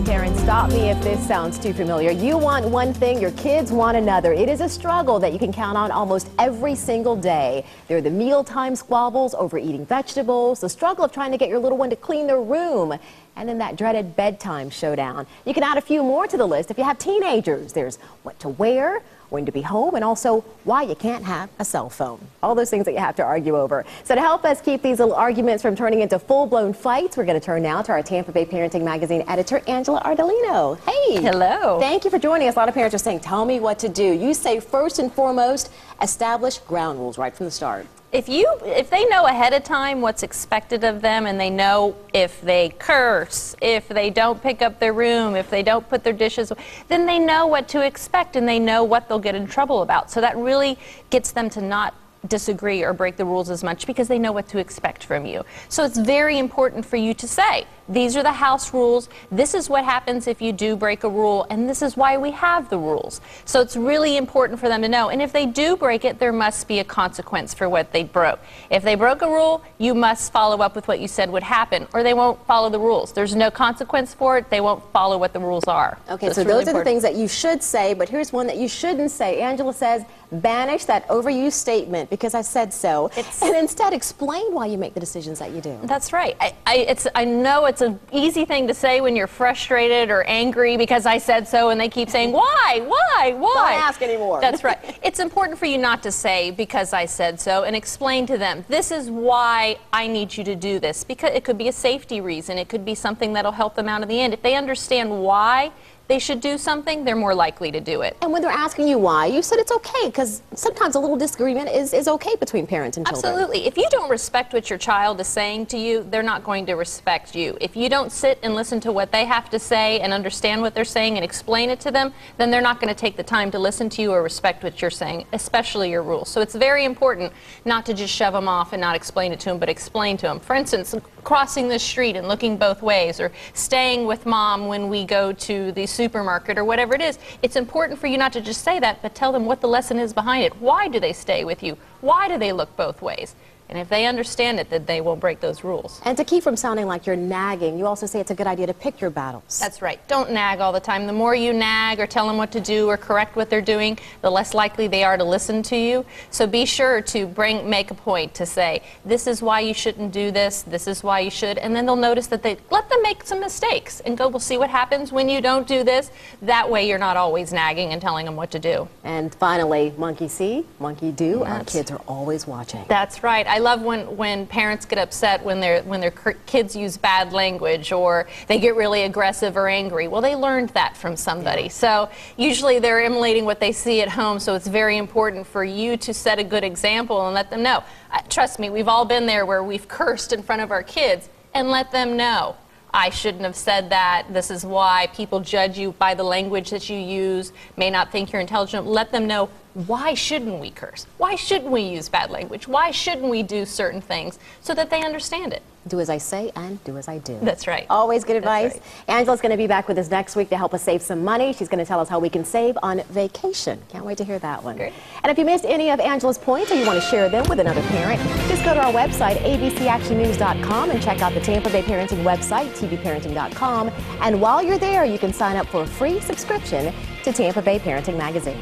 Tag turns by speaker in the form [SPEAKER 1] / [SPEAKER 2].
[SPEAKER 1] parents, stop me if this sounds too familiar. You want one thing, your kids want another. It is a struggle that you can count on almost every single day. There are the mealtime squabbles over eating vegetables, the struggle of trying to get your little one to clean their room, and then that dreaded bedtime showdown. You can add a few more to the list if you have teenagers. There's what to wear, when to be home, and also why you can't have a cell phone. All those things that you have to argue over. So to help us keep these little arguments from turning into full-blown fights, we're going to turn now to our Tampa Bay Parenting Magazine editor, Angela Ardolino. Hey.
[SPEAKER 2] Hello.
[SPEAKER 1] Thank you for joining us. A lot of parents are saying, tell me what to do. You say first and foremost, establish ground rules right from the start.
[SPEAKER 2] If they know ahead of time what's expected of them, and they know if they curse, if they don't pick up their room, if they don't put their dishes, then they know what to expect and they know what they'll get in trouble about. So that really gets them to not disagree or break the rules as much because they know what to expect from you. So it's very important for you to say, these are the house rules, this is what happens if you do break a rule, and this is why we have the rules. So it's really important for them to know, and if they do break it, there must be a consequence for what they broke. If they broke a rule, you must follow up with what you said would happen, or they won't follow the rules. There's no consequence for it, they won't follow what the rules are.
[SPEAKER 1] Okay, so those are the things that you should say, but here's one that you shouldn't say. Angela says, banish that overused statement, because I said so, and instead explain why you make the decisions that you do.
[SPEAKER 2] That's right. I know it's an easy thing to say when you're frustrated or angry because I said so, and they keep saying, why?
[SPEAKER 1] Don't ask anymore.
[SPEAKER 2] That's right. It's important for you not to say because I said so, and explain to them, this is why I need you to do this, because it could be a safety reason, it could be something that'll help them out in the end. If they understand why they should do something, they're more likely to do it.
[SPEAKER 1] And when they're asking you why, you said it's okay, because sometimes a little disagreement is okay between parents and children.
[SPEAKER 2] Absolutely. If you don't respect what your child is saying to you, they're not going to respect you. If you don't sit and listen to what they have to say and understand what they're saying and explain it to them, then they're not going to take the time to listen to you or respect what you're saying, especially your rules. So it's very important not to just shove them off and not explain it to them, but explain to them. For instance, crossing the street and looking both ways, or staying with mom when we go to the supermarket, or whatever it is. It's important for you not to just say that, but tell them what the lesson is behind it. Why do they stay with you? Why do they look both ways? And if they understand it, then they won't break those rules.
[SPEAKER 1] And to keep from sounding like you're nagging, you also say it's a good idea to pick your battles.
[SPEAKER 2] That's right. Don't nag all the time. The more you nag or tell them what to do or correct what they're doing, the less likely they are to listen to you. So be sure to make a point to say, this is why you shouldn't do this, this is why you should, and then they'll notice that let them make some mistakes and go, we'll see what happens when you don't do this. That way you're not always nagging and telling them what to do.
[SPEAKER 1] And finally, monkey see, monkey do. Our kids are always watching.
[SPEAKER 2] That's right. I love when parents get upset when their kids use bad language or they get really aggressive or angry. Well, they learned that from somebody. Yeah. So usually they're emulating what they see at home, so it's very important for you to set a good example and let them know. Trust me, we've all been there where we've cursed in front of our kids, and let them know. I shouldn't have said that. This is why people judge you by the language that you use, may not think you're intelligent. Let them know, why shouldn't we curse? Why shouldn't we use bad language? Why shouldn't we do certain things, so that they understand it?
[SPEAKER 1] Do as I say and do as I do.
[SPEAKER 2] That's right.
[SPEAKER 1] Always good advice.
[SPEAKER 2] Right.
[SPEAKER 1] Angela's going to be back with us next week to help us save some money. She's going to tell us how we can save on vacation. Can't wait to hear that one.
[SPEAKER 2] Great.
[SPEAKER 1] And if you missed any of Angela's points or you want to share them with another parent, just go to our website, abcactionnews.com, and check out the Tampa Bay Parenting website, tvparenting.com. And while you're there, you can sign up for a free subscription to Tampa Bay Parenting Magazine.